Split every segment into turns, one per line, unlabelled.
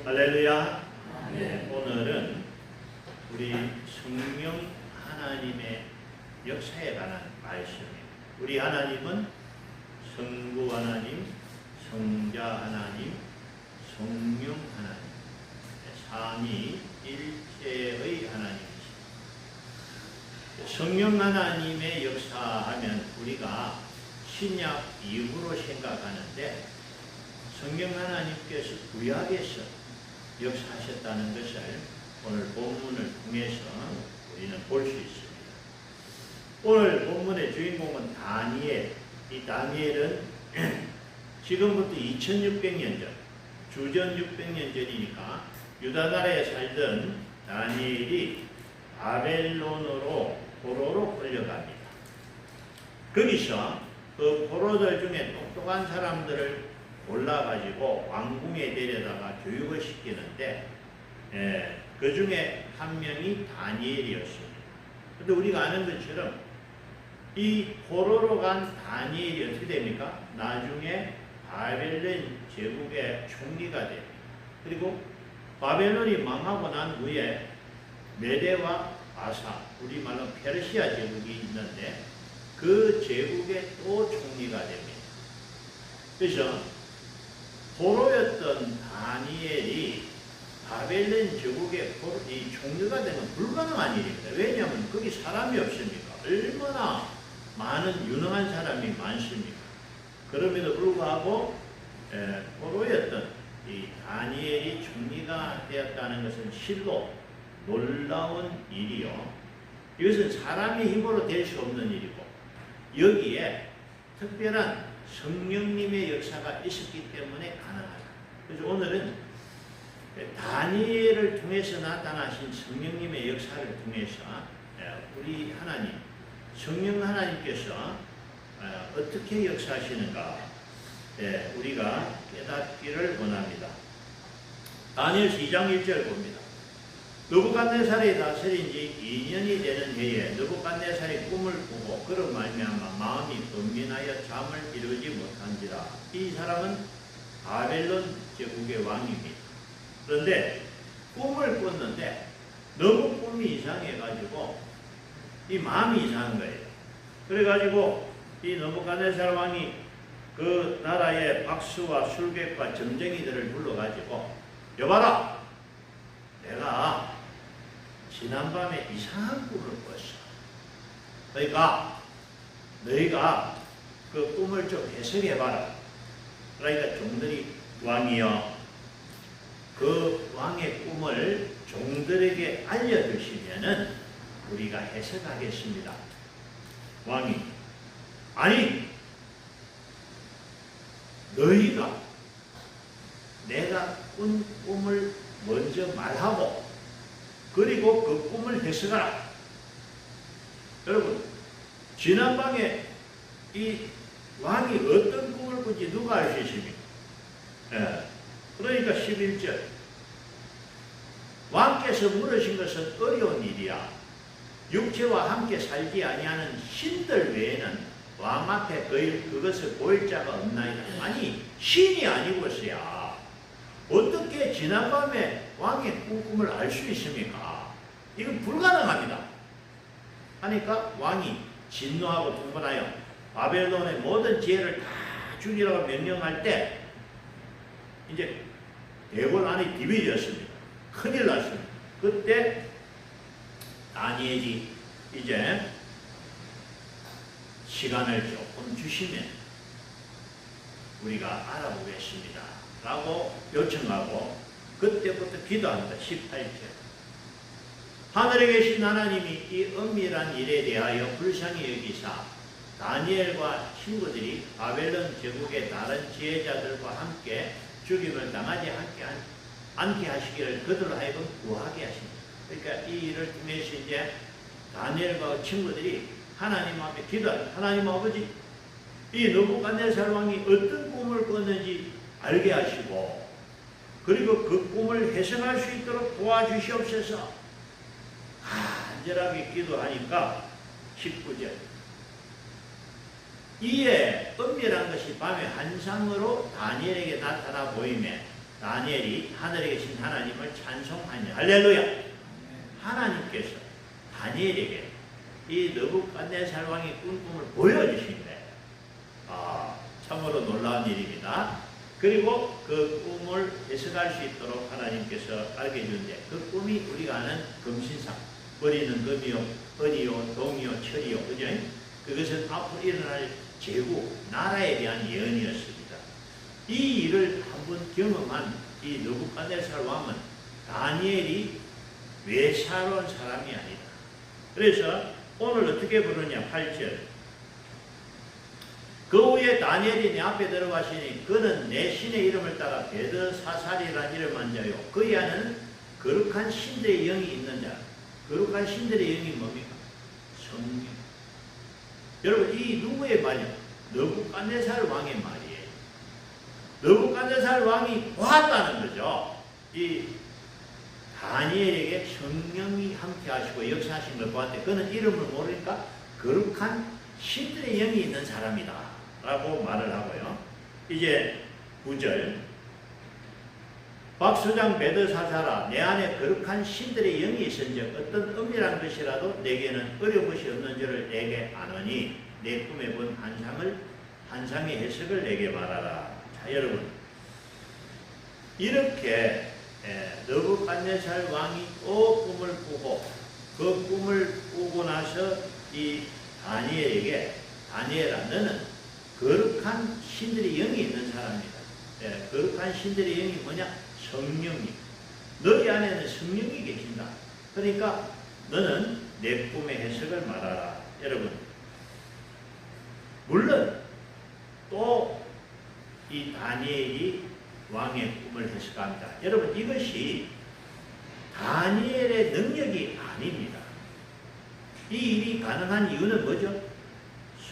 할렐루야. 네, 오늘은 우리 성령 하나님의 역사에 관한 말씀입니다. 우리 하나님은 성부 하나님, 성자 하나님, 성령 하나님, 삼위일체의 하나님이십니다. 성령 하나님의 역사하면 우리가 신약 이후로 생각하는데 성령 하나님께서 구약에서 역사하셨다는 것을 오늘 본문을 통해서 우리는 볼 수 있습니다. 오늘 본문의 주인공은 다니엘. 이 다니엘은 지금부터 2600년 전, 주전 600년 전이니까 유다 나라에 살던 다니엘이 바벨론으로 포로로 끌려갑니다. 거기서 그 포로들 중에 똑똑한 사람들을 골라가지고 왕궁에 데려다가 교육을 시키는데 그 중에 한 명이 다니엘이었습니다. 그런데 우리가 아는 것처럼 이 포로로 간 다니엘이 어떻게 됩니까? 나중에 바벨론 제국의 총리가 됩니다. 그리고 바벨론이 망하고 난 후에 메대와 바사, 우리말로 페르시아 제국이 있는데 그 제국의 또 총리가 됩니다. 그래서 포로였던 다니엘이 바벨론 제국의 이 총리가 되면 불가능한 일입니다. 왜냐하면 거기 사람이 없습니까? 얼마나 많은 유능한 사람이 많습니까? 그럼에도 불구하고 포로였던 이 다니엘이 총리가 되었다는 것은 실로 놀라운 일이요. 이것은 사람의 힘으로 될 수 없는 일이고 여기에 특별한 성령님의 역사가 있었기 때문에 가능하다. 그래서 오늘은 다니엘을 통해서 나타나신 성령님의 역사를 통해서 우리 하나님, 성령 하나님께서 어떻게 역사하시는가 우리가 깨닫기를 원합니다. 다니엘서 2장 1절 봅니다. 느부갓네살이 다스린 지 2년이 되는 해에 느부갓네살이 꿈을 꾸고 그로 말미암아 마음이 번민하여 잠을 이루지 못한지라. 이 사람은 바벨론 제국의 왕입니다. 그런데 꿈을 꿨는데 너무 꿈이 이상해가지고 이 마음이 이상한 거예요. 그래가지고 이 느부갓네살 왕이 그 나라의 박수와 술객과 점쟁이들을 불러가지고 여봐라, 내가 지난밤에 이상한 꿈을 꿨어. 그러니까 너희가 그 꿈을 좀 해석해봐라. 그러니까 종들이 왕이요, 그 왕의 꿈을 종들에게 알려주시면은 우리가 해석하겠습니다. 왕이 아니, 너희가 내가 꾼 꿈을 먼저 말하고 그리고 그 꿈을 해석하라. 여러분, 지난밤에 이 왕이 어떤 꿈을 꾼지 누가 알 수 있습니까? 그러니까 11절 왕께서 물으신 것은 어려운 일이야. 육체와 함께 살지 아니하는 신들 외에는 왕 앞에 그것을 보일 자가 없나이다. 아니, 신이 아니고서야 어떻게 지난밤에 왕의 꿈을 알 수 있습니까? 이건 불가능합니다. 하니까 왕이 진노하고 통분하여 바벨론의 모든 지혜를 다 죽이라고 명령할 때 이제 대궐 안이 디비졌습니다. 큰일 났습니다. 그때 다니엘이 이제 시간을 조금 주시면 우리가 알아보겠습니다 라고 요청하고 그때부터 기도합니다. 18절 하늘에 계신 하나님이 이 은밀한 일에 대하여 불쌍히 여기사 다니엘과 친구들이 바벨론 제국의 다른 지혜자들과 함께 죽임을 당하지 않게 하시기를 그들로 하여금 구하게 하십니다. 그러니까 이 일을 통해서 이제 다니엘과 친구들이 하나님 앞에 기도합니다. 하나님 아버지, 이 느부갓네살 왕이 어떤 꿈을 꿨는지 알게 하시고 그리고 그 꿈을 해석할 수 있도록 도와주시옵소서. 간절하게 기도하니까 19절 이에 은밀한 것이 밤의 환상으로 다니엘에게 나타나 보이매 다니엘이 하늘에 계신 하나님을 찬송하니 할렐루야. 하나님께서 다니엘에게 이 느부갓네살 왕이 꾼 꿈을 보여주신대. 참으로 놀라운 일입니다. 그리고 그 꿈을 해석할 수 있도록 하나님께서 알게 해준대. 그 꿈이 우리가 아는 금신상, 머리는 금이요, 은이요, 동이요, 철이요, 그죠? 그것은 앞으로 일어날 제국, 나라에 대한 예언이었습니다. 이 일을 한번 경험한 이 느부갓네살 왕은 다니엘이 외사로운 사람이 아니다. 그래서 오늘 어떻게 부르냐, 8절. 그 후에 다니엘이 내 앞에 들어가시니 그는 내 신의 이름을 따라 벨드사살이라는 이름한 자요. 그의 안에는 거룩한 신들의 영이 있는 자. 거룩한 신들의 영이 뭡니까? 성령. 여러분, 이 누구의 말이야? 느부갓네살 왕의 말이에요. 느부갓네살 왕이 보았다는 거죠. 이 다니엘에게 성령이 함께 하시고 역사하신 걸 보았는데 그는 이름을 모르니까 거룩한 신들의 영이 있는 사람이다 라고 말을 하고요. 이제 9절. 박수장 벨드사살아, 내 안에 거룩한 신들의 영이 있은즉 어떤 은밀한 것이라도 내게는 어려운 것이 없는 줄을 내게 아노니 내 꿈에 본 환상의 해석을 내게 말하라. 자, 여러분, 이렇게 느부갓네살 왕이 또 꿈을 꾸고 그 꿈을 꾸고 나서 이 다니엘에게, 다니엘아, 너는 거룩한 신들의 영이 있는 사람이다. 거룩한 신들의 영이 뭐냐? 성령이. 너희 안에는 성령이 계신다. 그러니까 너는 내 꿈의 해석을 말하라. 여러분, 물론 또 이 다니엘이 왕의 꿈을 해석합니다. 여러분, 이것이 다니엘의 능력이 아닙니다. 이 일이 가능한 이유는 뭐죠?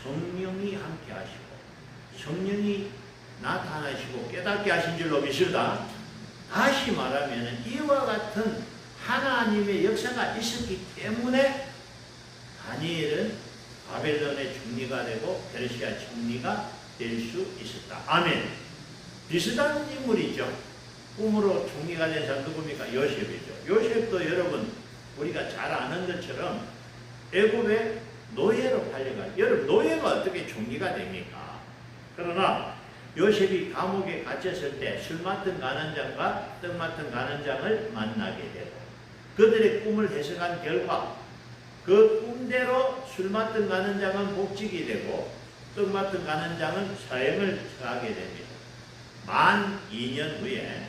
성령이 함께 하시고 성령이 나타나시고 깨닫게 하신 줄로 믿습니다. 다시 말하면 이와 같은 하나님의 역사가 있었기 때문에 다니엘은 바벨론의 총리가 되고 페르시아 총리가 될 수 있었다. 아멘. 비슷한 인물이죠. 꿈으로 총리가 된 사람 누굽니까? 요셉이죠. 요셉도 여러분 우리가 잘 아는 것처럼 애굽의 노예로 팔려가. 여러분, 노예가 어떻게 총리가 됩니까? 그러나 요셉이 감옥에 갇혔을 때 술 맡은 간원장과 떡 맡은 간원장을 만나게 되고 그들의 꿈을 해석한 결과 그 꿈대로 술 맡은 간원장은 복직이 되고 떡 맡은 간원장은 사형을 처하게 됩니다. 만 2년 후에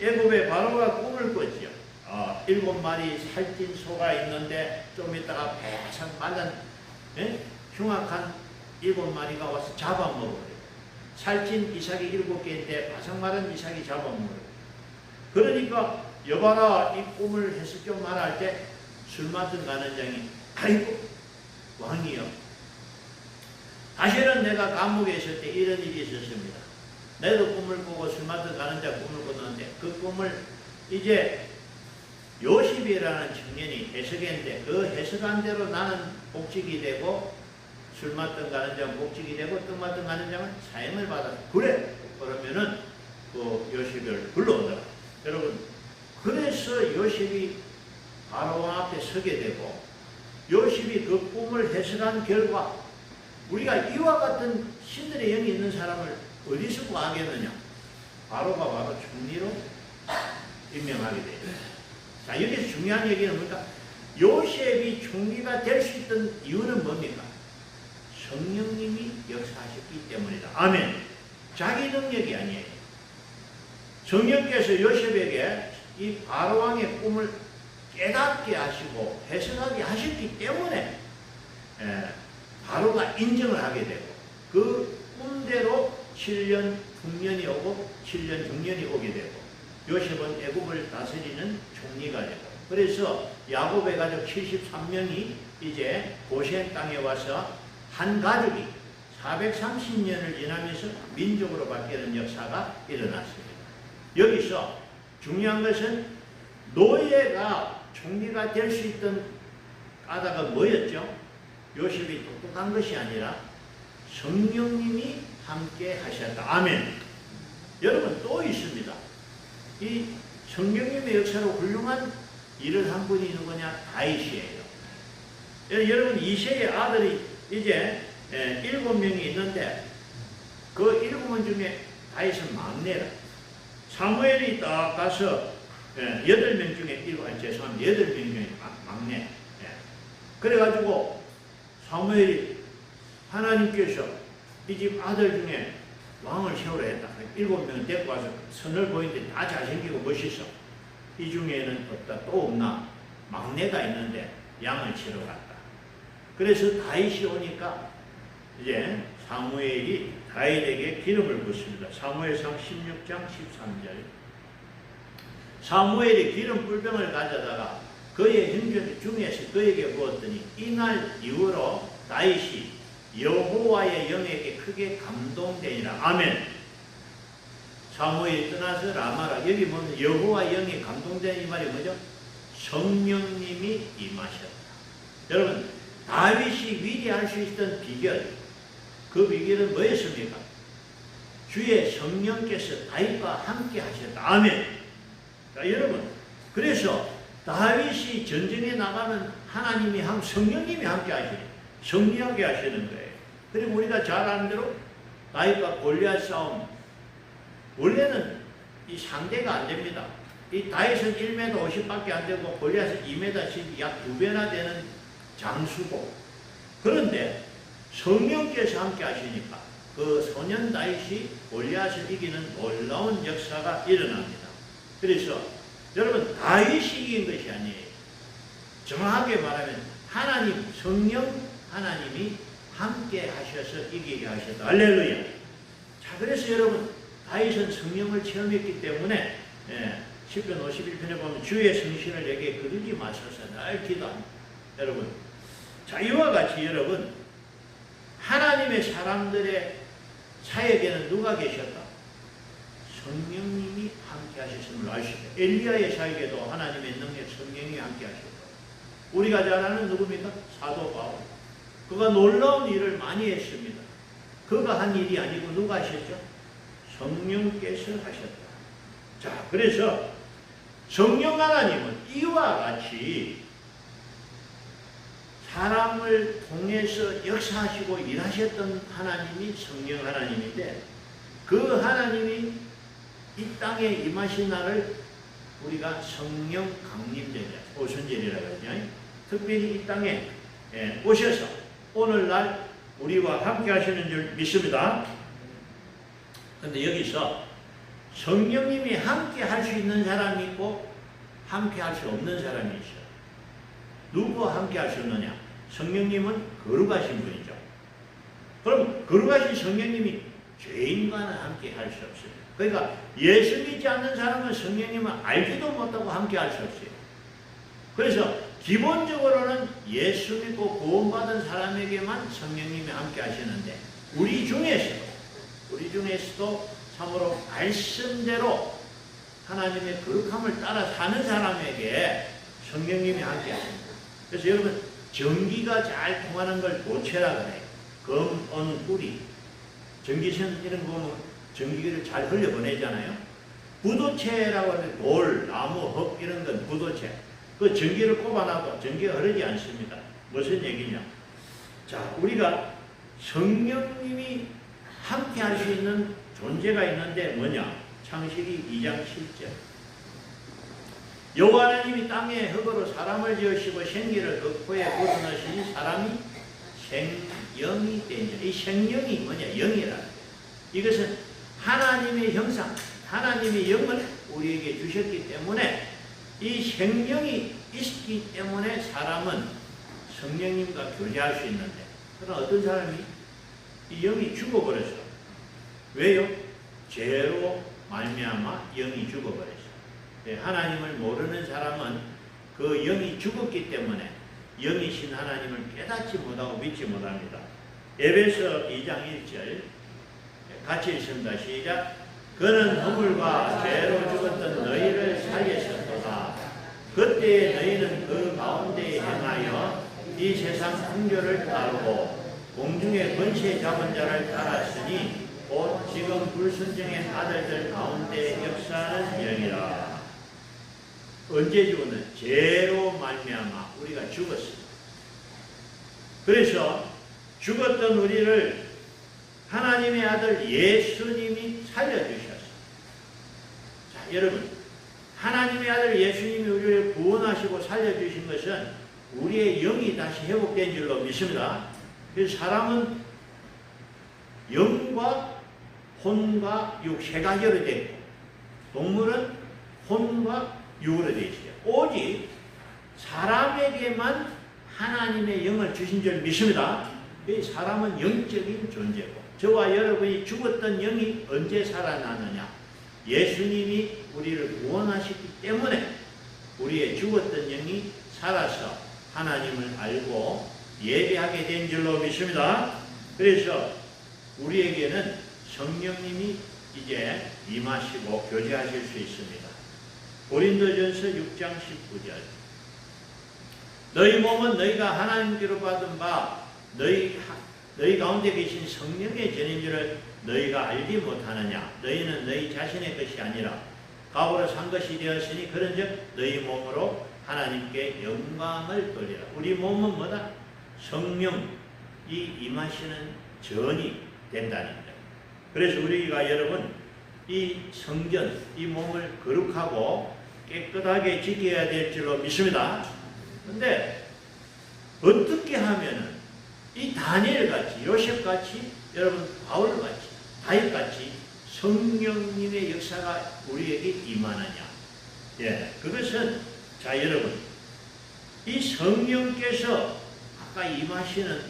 애굽의 바로가 꿈을 꿨죠. 7마리 살찐 소가 있는데 좀 있다가 배상 말른 흉악한 7마리가 와서 잡아먹어요. 살찐 이삭이 7개인데 바삭 마른 이삭이 잡아먹어요. 그러니까 여봐라, 이 꿈을 해석 좀 말할 때 술 맡은 간원장이 아이고 왕이요, 사실은 내가 감옥에 있을 때 이런 일이 있었습니다. 내도 꿈을 꾸고 술 맡은 간원장 꿈을 꿨는데 그 꿈을 이제 요셉이라는 청년이 해석했는데 그 해석한 대로 나는 복직이 되고 술 맡은 간원장 복직이 되고 떡 맡은 간원장은 사형을 받았다. 그래? 그러면은 그 요셉을 불러오더라. 여러분, 그래서 요셉이 바로 앞에 서게 되고 요셉이 그 꿈을 해석한 결과 우리가 이와 같은 신들의 영이 있는 사람을 어디서 구하겠느냐? 바로가 바로 총리로 임명하게 돼요. 자, 여기서 중요한 얘기는 뭡니까? 요셉이 총리가 될 수 있던 이유는 뭡니까? 성령님이 역사하셨기 때문이다. 아멘. 자기 능력이 아니에요. 성령께서 요셉에게 이 바로왕의 꿈을 깨닫게 하시고 해석하게 하셨기 때문에 바로가 인정을 하게 되고 그 꿈대로 7년 흉년이 오고 7년 흉년이 오게 되고 요셉은 애굽을 다스리는 총리가 되고 그래서 야곱의 가족 73명이 이제 고센 땅에 와서 한 가족이 430년을 지나면서 민족으로 바뀌는 역사가 일어났습니다. 여기서 중요한 것은 노예가 총리가 될 수 있던 까닭은 뭐였죠? 요셉이 똑똑한 것이 아니라 성령님이 함께 하셨다. 아멘. 여러분, 또 있습니다. 이 성령님의 역사로 훌륭한 일을 한 분이 누구냐? 다윗이에요. 여러분 이새의 아들이 이제 7명이 있는데 그 7명 중에 다윗은 막내라. 사무엘이 딱 가서 8명 중에 8명 중에 막내. 그래가지고 사무엘이 하나님께서 이 집 아들 중에 왕을 세우라 했다. 7명을 데리고 와서 선을 보이는데 다 잘생기고 멋있어. 이 중에는 없다. 또 없나? 막내가 있는데 양을 치러 갔다. 그래서 다윗이 오니까 이제 사무엘이 다윗에게 기름을 붓습니다. 사무엘상 16장 13절. 사무엘이 기름 뿔병을 가져다가 그의 형제 중에서 그에게 부었더니 이날 이후로 다윗이 여호와의 영에게 크게 감동되니라. 아멘. 사무엘이 떠나서 라마라. 여기 보면 여호와 영에 감동되는 이 말이 뭐죠? 성령님이 임하셨다. 여러분 다윗이 위대할 수 있던 비결, 그 비결은 뭐였습니까? 주의 성령께서 다윗과 함께 하셨다. 아멘. 자, 여러분 그래서 다윗이 전쟁에 나가면 하나님이 성령님이 함께 하시는, 승리하게 하시는 거예요. 그리고 우리가 잘 아는 대로 다윗과 골리앗 싸움, 원래는 이 상대가 안 됩니다. 이 다윗은 1m 50밖에 안 되고 골리앗은 2m 10, 약 2배나 되는 장수고, 그런데 성령께서 함께 하시니까 그 소년 다윗이 골리앗을 이기는 놀라운 역사가 일어납니다. 그래서 여러분 다윗이 이긴 것이 아니에요. 정확하게 말하면 하나님, 성령 하나님이 함께 하셔서 이기게 하셨다. 할렐루야. 자, 그래서 여러분 다윗은 성령을 체험했기 때문에 시편 51편에 보면 주의 성신을 내게 거두지 마소서 날 기도합니다. 여러분 자, 이와 같이 여러분 하나님의 사람들의 사역에는 누가 계셨다? 성령님이 함께 하셨음을 알 수 있다. 엘리야의 사역에도 하나님의 능력 성령이 함께 하셨다. 우리가 잘 아는 누굽니까? 사도 바울. 그가 놀라운 일을 많이 했습니다. 그가 한 일이 아니고 누가 하셨죠? 성령께서 하셨다. 자, 그래서 성령 하나님은 이와 같이 사람을 통해서 역사하시고 일하셨던 하나님이 성령 하나님인데, 그 하나님이 이 땅에 임하신 날을 우리가 성령 강림절이라, 오순절이라고 하죠. 특별히 이 땅에 오셔서 오늘날 우리와 함께 하시는 줄 믿습니다. 그런데 여기서 성령님이 함께 할 수 있는 사람이 있고 함께 할 수 없는 사람이 있어요. 누구와 함께 할 수 있느냐? 성령님은 거룩하신 분이죠. 그럼 거룩하신 성령님이 죄인과는 함께 할 수 없어요. 그러니까 예수 믿지 않는 사람은 성령님을 알지도 못하고 함께 할 수 없어요. 그래서 기본적으로는 예수 믿고 구원받은 사람에게만 성령님이 함께 하시는데, 우리 중에서도 참으로 말씀대로 하나님의 거룩함을 따라 사는 사람에게 성령님이 함께 하십니다. 그래서 여러분 전기가 잘 통하는 걸 도체라 그래요. 검, 은, 뿌리. 전기선 이런 거 보면 전기를 잘 흘려보내잖아요. 부도체라고 하는 돌, 나무, 흙 이런 건 부도체. 그 전기를 꼽아놔도 전기가 흐르지 않습니다. 무슨 얘기냐? 자, 우리가 성령님이 함께 할 수 있는 존재가 있는데 뭐냐? 창세기 2장 7절. 여호와 하나님이 땅에 흙으로 사람을 지으시고 생기를 그 코에 묻어넣으시니 사람이 생영이 되니라. 이 생영이 뭐냐? 영이라. 이것은 하나님의 형상, 하나님의 영을 우리에게 주셨기 때문에, 이 생명이 있기 때문에 사람은 성령님과 교제할 수 있는데, 그러나 어떤 사람이 이 영이 죽어버렸어. 왜요? 죄로 말미암아 영이 죽어버렸어. 하나님을 모르는 사람은 그 영이 죽었기 때문에 영이신 하나님을 깨닫지 못하고 믿지 못합니다. 에베소 2장 1절 같이 읽습니다. 시작. 그는 허물과 죄로 죽었던 너희를 살리셨도다. 그때 너희는 그 가운데 행하여 이 세상 풍조를 따르고 공중의 권세 잡은 자를 따랐으니 곧 지금 불순종의 아들들 가운데 역사하는 영이라. 언제 죽었나? 죄로 말미암아 우리가 죽었습니다. 그래서 죽었던 우리를 하나님의 아들 예수님이 살려주셨어요. 자, 여러분, 하나님의 아들 예수님이 우리를 구원하시고 살려주신 것은 우리의 영이 다시 회복된 줄로 믿습니다. 그래서 사람은 영과 혼과 육 세 가지로 되어 있고, 동물은 혼과 육으로 되어 있어요. 오직 사람에게만 하나님의 영을 주신 줄 믿습니다. 사람은 영적인 존재고, 저와 여러분이 죽었던 영이 언제 살아나느냐? 예수님이 우리를 구원하셨기 때문에 우리의 죽었던 영이 살아서 하나님을 알고 예배하게 된 줄로 믿습니다. 그래서 우리에게는 성령님이 이제 임하시고 교제하실 수 있습니다. 고린도전서 6장 19절, 너희 몸은 너희가 하나님께로 받은 바 너희 가운데 계신 성령의 전인 줄을 너희가 알지 못하느냐? 너희는 너희 자신의 것이 아니라 값으로 산 것이 되었으니 그런즉 너희 몸으로 하나님께 영광을 돌리라. 우리 몸은 뭐다? 성령이 임하시는 전이 된다는 거예요. 그래서 우리가 여러분 이 성전, 이 몸을 거룩하고 깨끗하게 지켜야 될 줄로 믿습니다. 근데 어떻게 하면은 이 다니엘같이, 요셉같이, 여러분 바울같이, 다윗같이 성령님의 역사가 우리에게 임하느냐? 예, 그것은 자 여러분, 이 성령께서 아까 임하시는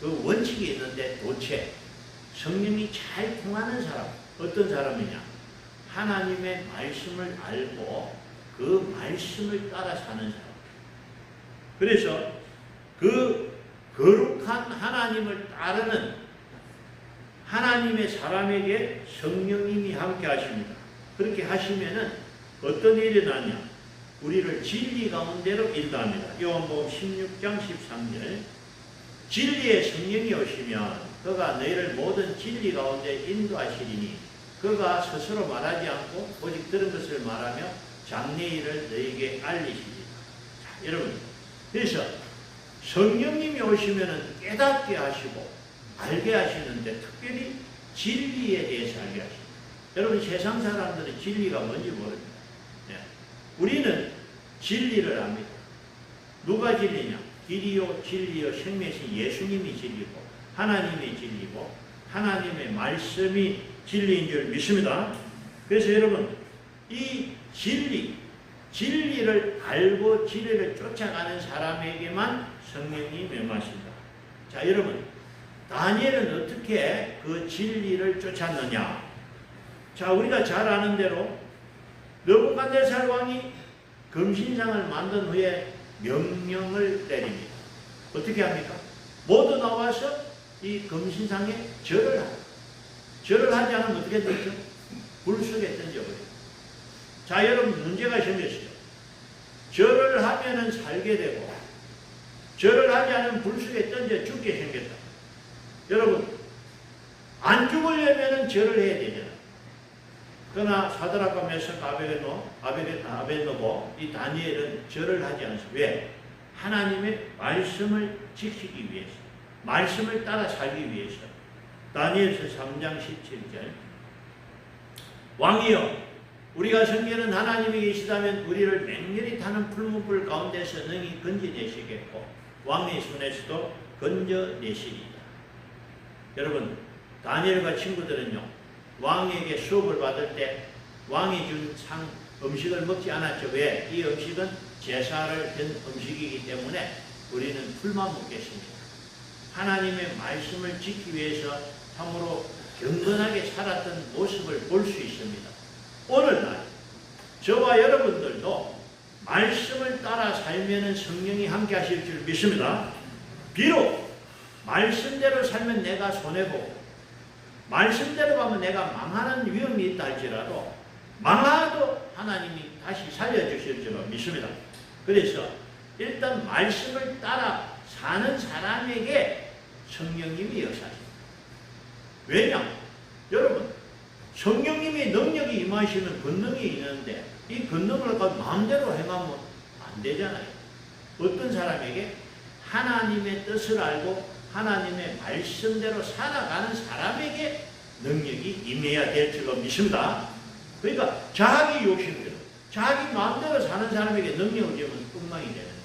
그 원칙이 있는데 도대체 성령이 잘 통하는 사람, 어떤 사람이냐? 하나님의 말씀을 알고 그 말씀을 따라 사는 사람. 그래서 그 거룩한 하나님을 따르는 하나님의 사람에게 성령님이 함께 하십니다. 그렇게 하시면은 어떤 일이 나냐? 우리를 진리 가운데로 인도합니다. 요한복음 16장 13절, 진리의 성령이 오시면 그가 너희를 모든 진리 가운데 인도하시리니 그가 스스로 말하지 않고 오직 들은 것을 말하며 장래일을 너희에게 알리시리라. 자, 여러분, 그래서 성령님이 오시면 깨닫게 하시고 알게 하시는데 특별히 진리에 대해서 알게 하십니다. 여러분, 세상 사람들은 진리가 뭔지 모릅니다. 네. 우리는 진리를 압니다. 누가 진리냐? 길이요 진리요 생명이신 예수님이 진리고 하나님이 진리고 하나님의 말씀이 진리인 줄 믿습니다. 그래서 여러분, 이 진리를 알고 진리를 쫓아가는 사람에게만 성령이 명하신다. 자, 여러분, 다니엘은 어떻게 그 진리를 쫓았느냐? 자, 우리가 잘 아는 대로 느부갓네살 왕이 금신상을 만든 후에 명령을 내립니다. 어떻게 합니까? 모두 나와서 이 금신상에 절을 합니다. 절을 하지 않으면 어떻게 되죠? 불 속에 던져버려요. 자, 여러분, 문제가 생겼어요. 절을 하면은 살게 되고 절을 하지 않으면 불 속에 던져 죽게 생겼다. 여러분, 안 죽으려면은 절을 해야 되잖아. 그러나 사드락과 메삭 아베드노고 이 다니엘은 절을 하지 않습니다. 왜? 하나님의 말씀을 지키기 위해서, 말씀을 따라 살기 위해서. 다니엘서 3장 17절, 왕이여, 우리가 섬기는 하나님이 계시다면 우리를 맹렬히 타는 풀문불 가운데서 능히 건져내시겠고 왕의 손에서도 건져내시리다. 여러분, 다니엘과 친구들은요, 왕에게 수업을 받을 때 왕이 준 음식을 먹지 않았죠. 왜? 이 음식은 제사를 된 음식이기 때문에 우리는 풀만 먹겠습니다. 하나님의 말씀을 지키기 위해서 참으로 경건하게 살았던 모습을 볼 수 있습니다. 오늘날 저와 여러분들도 말씀을 따라 살면 성령이 함께 하실 줄 믿습니다. 비록 말씀대로 살면 내가 손해보고 말씀대로 가면 내가 망하는 위험이 있다 할지라도 망하도 하나님이 다시 살려주실 줄로 믿습니다. 그래서 일단 말씀을 따라 사는 사람에게 성령님이 역사하십니다. 왜냐? 여러분, 성령님의 능력이 임하시는 권능이 있는데 이 권능을 마음대로 행하면 안 되잖아요. 어떤 사람에게 하나님의 뜻을 알고 하나님의 말씀대로 살아가는 사람에게 능력이 임해야 될 줄로 믿습니다. 그러니까 자기 욕심대로 자기 마음대로 사는 사람에게 능력을 주면 엉망이 되는 거예요.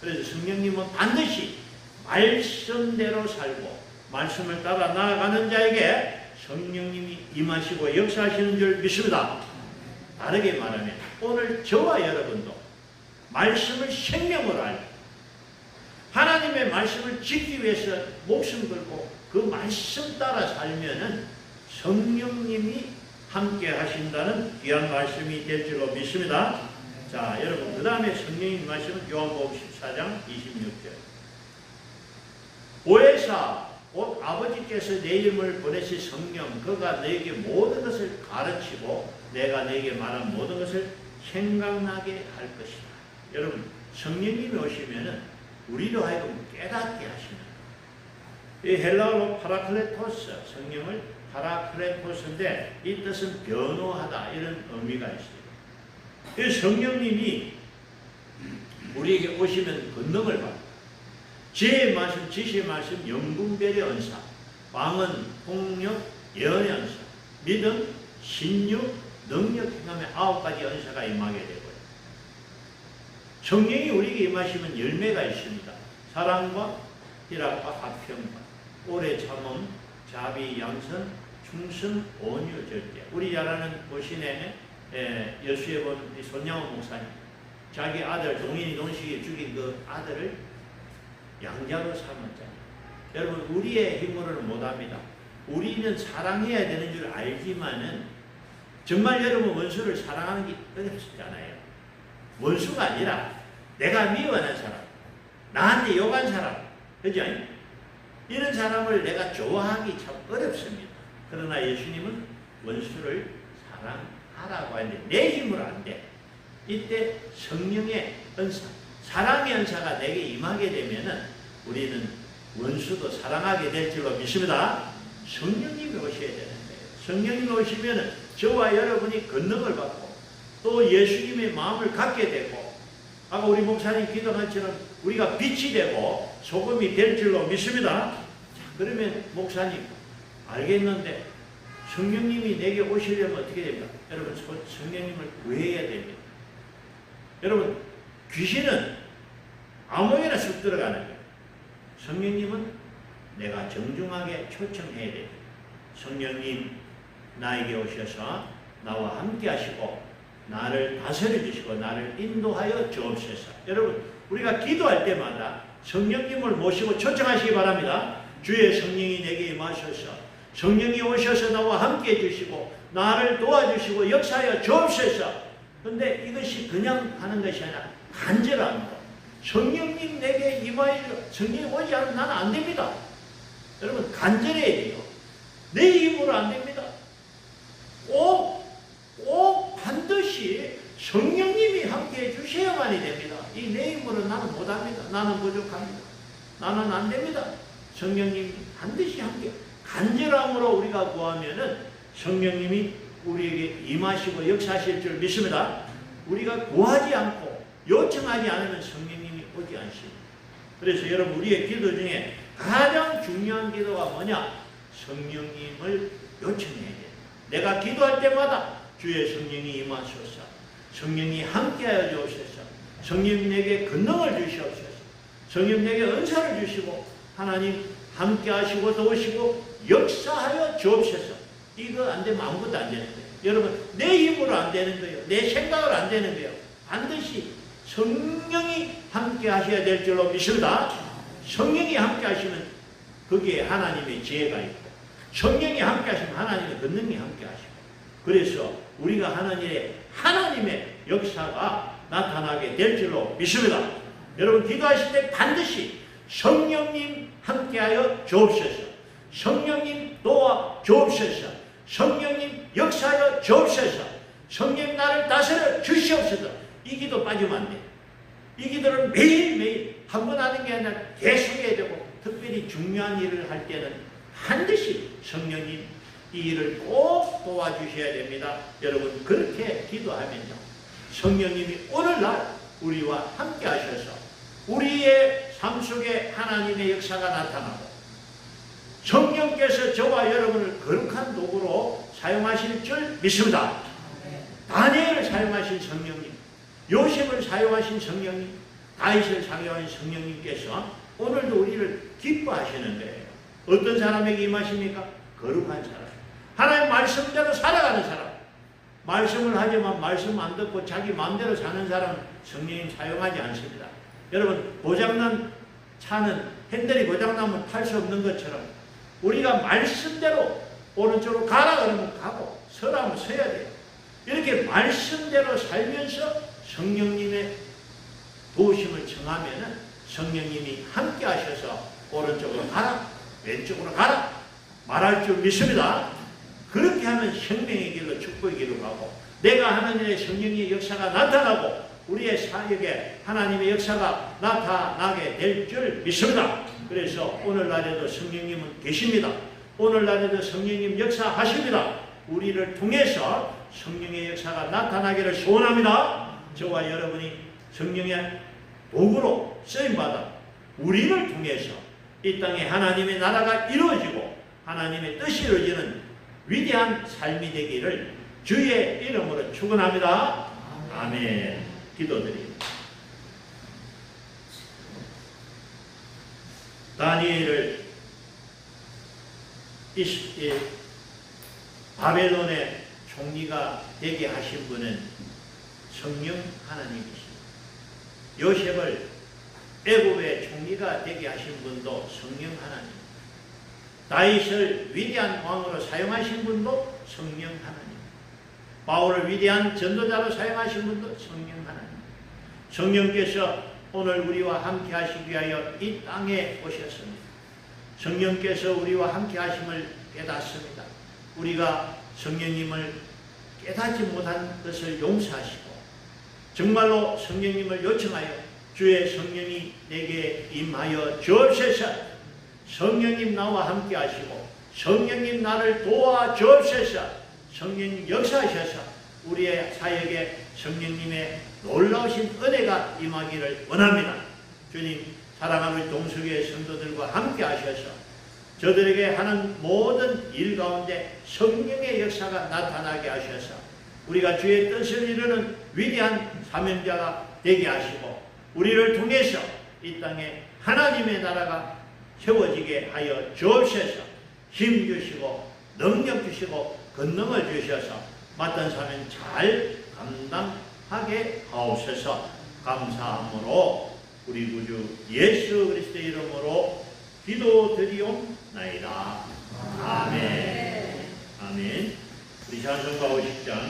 그래서 성령님은 반드시 말씀대로 살고 말씀을 따라 나아가는 자에게 성령님이 임하시고 역사하시는 줄 믿습니다. 다르게 말하면 오늘 저와 여러분도 말씀을 생명으로 알고 하나님의 말씀을 지키기 위해서 목숨 걸고 그 말씀 따라 살면은 성령님이 함께 하신다는 귀한 말씀이 될 줄로 믿습니다. 자, 여러분 그 다음에 성령님 말씀은 요한복음 14장 26절. 보혜사 곧 아버지께서 내 이름을 보내신 성령 그가 너에게 모든 것을 가르치고 내가 너에게 말한 모든 것을 생각나게 할 것이다. 여러분 성령님이 오시면은 우리로 하여금 깨닫게 하시는 이 헬라어로 파라클레토스 성령을 파라클레토스인데 이 뜻은 변호하다 이런 의미가 있어요. 이 성령님이 우리에게 오시면 권능을 받고 지혜의 말씀, 지시의 말씀, 영분별의 은사, 방언, 폭력, 예언의 은사, 믿음, 신유, 능력, 행함의 9가지 은사가 임하게 되고요. 성령이 우리에게 임하시면 열매가 있습니다. 사랑과 희락과 화평과 오래 참음, 자비, 양선, 충성, 온유, 절제. 우리 잘 아는 고신의 여수에 본 손양원 목사님, 자기 아들 동인이 동식이 죽인 그 아들을 양자로 삼았잖아요. 여러분 우리의 힘으로는 못합니다. 우리는 사랑해야 되는 줄 알지만은 정말 여러분 원수를 사랑하는 게 어렵잖아요. 원수가 아니라 내가 미워하는 사람, 나한테 욕한 사람, 그죠? 이런 사람을 내가 좋아하기 참 어렵습니다. 그러나 예수님은 원수를 사랑하라고 하는데 내 힘으로 안 돼. 이때 성령의 은사, 사랑의 은사가 내게 임하게 되면은 우리는 원수도 사랑하게 될 줄로 믿습니다. 성령님이 오셔야 되는데 성령님이 오시면은 저와 여러분이 권능을 받고 또 예수님의 마음을 갖게 되고 아까 우리 목사님 기도한 것처럼 우리가 빛이 되고 소금이 될 줄로 믿습니다. 자, 그러면 목사님 알겠는데 성령님이 내게 오시려면 어떻게 됩니까? 여러분 성령님을 구해야 됩니다. 여러분 귀신은 아무에나 쑥 들어가는 거예요. 성령님은 내가 정중하게 초청해야 됩니다. 성령님 나에게 오셔서 나와 함께 하시고 나를 다스려 주시고 나를 인도하여 주옵소서. 여러분 우리가 기도할 때마다 성령님을 모시고 초청하시기 바랍니다. 주의 성령이 내게 임하셔서 성령이 오셔서 나와 함께 해주시고 나를 도와주시고 역사하여 주옵소서. 그런데 이것이 그냥 하는 것이 아니라 간절한 것. 성령님 내게 임하여 성령이 오지 않으면 나는 안 됩니다. 여러분 간절해야 돼요. 내 힘으로 안 됩니다. 꼭 반드시 성령님이 함께 해주셔야만이 됩니다. 이 내 힘으로 나는 못합니다. 나는 부족합니다. 나는 안 됩니다. 성령님이 반드시 함께 간절함으로 우리가 구하면은 성령님이 우리에게 임하시고 역사하실 줄 믿습니다. 우리가 구하지 않고 요청하지 않으면 성령님이 오지 않습니다. 그래서 여러분 우리의 기도 중에 가장 중요한 기도가 뭐냐? 성령님을 요청해야 돼요. 내가 기도할 때마다 주의 성령이 임하소서. 성령이 함께하여 주옵소서. 성령님 내게 권능을 주시옵소서. 성령님 내게 은사를 주시고 하나님 함께하시고 도우시고 역사하여 주옵소서. 이거 안 되면 아무것도 안 되는 거예요. 여러분 내 힘으로 안 되는 거예요. 내 생각으로 안 되는 거예요. 반드시 성령이 함께 하셔야 될 줄로 믿습니다. 성령이 함께 하시면 거기에 하나님의 지혜가 있고 성령이 함께 하시면 하나님의 권능이 함께 하시고 그래서 우리가 하나님의 역사가 나타나게 될 줄로 믿습니다. 여러분 기도하실 때 반드시 성령님 함께하여 주옵소서. 성령님 도와 주옵소서. 성령님 역사하여 주옵소서. 성령 나를 다스려 주시옵소서. 이 기도 빠지면 안 돼. 이 기도를 매일매일 한 번 하는 게 아니라 계속 해야 되고 특별히 중요한 일을 할 때는 반드시 성령님 이 일을 꼭 도와주셔야 됩니다. 여러분 그렇게 기도하면요, 성령님이 오늘날 우리와 함께 하셔서 우리의 삶 속에 하나님의 역사가 나타나고 성령께서 저와 여러분을 거룩한 도구로 사용하실 줄 믿습니다. 다니엘을 사용하신 성령님, 요셉을 사용하신 성령님, 다윗을 사용하신 성령님께서 오늘도 우리를 기뻐하시는 거예요. 어떤 사람에게 임하십니까? 거룩한 사람, 하나님 말씀대로 살아가는 사람. 말씀을 하지만 말씀 안 듣고 자기 마음대로 사는 사람은 성령님 사용하지 않습니다. 여러분, 고장난 차는 핸들이 고장나면 탈 수 없는 것처럼 우리가 말씀대로 오른쪽으로 가라 그러면 가고 서라면 서야 돼요. 이렇게 말씀대로 살면서 성령님의 도우심을 청하면은 성령님이 함께 하셔서 오른쪽으로 가라, 왼쪽으로 가라 말할 줄 믿습니다. 그렇게 하면 생명의 길로 축복의 길로 가고 내가 하나님의 성령의 역사가 나타나고 우리의 사역에 하나님의 역사가 나타나게 될 줄 믿습니다. 그래서 오늘날에도 성령님은 계십니다. 오늘날에도 성령님 역사하십니다. 우리를 통해서 성령의 역사가 나타나기를 소원합니다. 저와 여러분이 성령의 도구로 쓰임받아 우리를 통해서 이 땅에 하나님의 나라가 이루어지고 하나님의 뜻이 이루어지는 위대한 삶이 되기를 주의 이름으로 축원합니다. 아멘. 기도드립니다. 다니엘을 바벨론의 총리가 되게 하신 분은 성령 하나님이십니다. 요셉을 애굽의 총리가 되게 하신 분도 성령 하나님, 다윗을 위대한 왕으로 사용하신 분도 성령 하나님, 바울을 위대한 전도자로 사용하신 분도 성령 하나님. 성령께서 오늘 우리와 함께 하시기 위하여 이 땅에 오셨습니다. 성령께서 우리와 함께 하심을 깨닫습니다. 우리가 성령님을 깨닫지 못한 것을 용서하시고 정말로 성령님을 요청하여 주의 성령이 내게 임하여 주옵소서. 성령님 나와 함께 하시고 성령님 나를 도와 주옵소서. 성령님 역사하셔서 우리의 사역에 성령님의 놀라우신 은혜가 임하기를 원합니다. 주님, 사랑하는 동석의 성도들과 함께 하셔서 저들에게 하는 모든 일 가운데 성령의 역사가 나타나게 하셔서 우리가 주의 뜻을 이루는 위대한 사명자가 되게 하시고 우리를 통해서 이 땅에 하나님의 나라가 세워지게 하여 주옵소서. 힘 주시고 능력 주시고 권능을 주셔서 맡은 사명 잘 감당하게 하옵소서. 감사함으로 우리 구주 예수 그리스도의 이름으로 기도드리옵나이다. 아멘. 아멘. 우리 찬송가 50장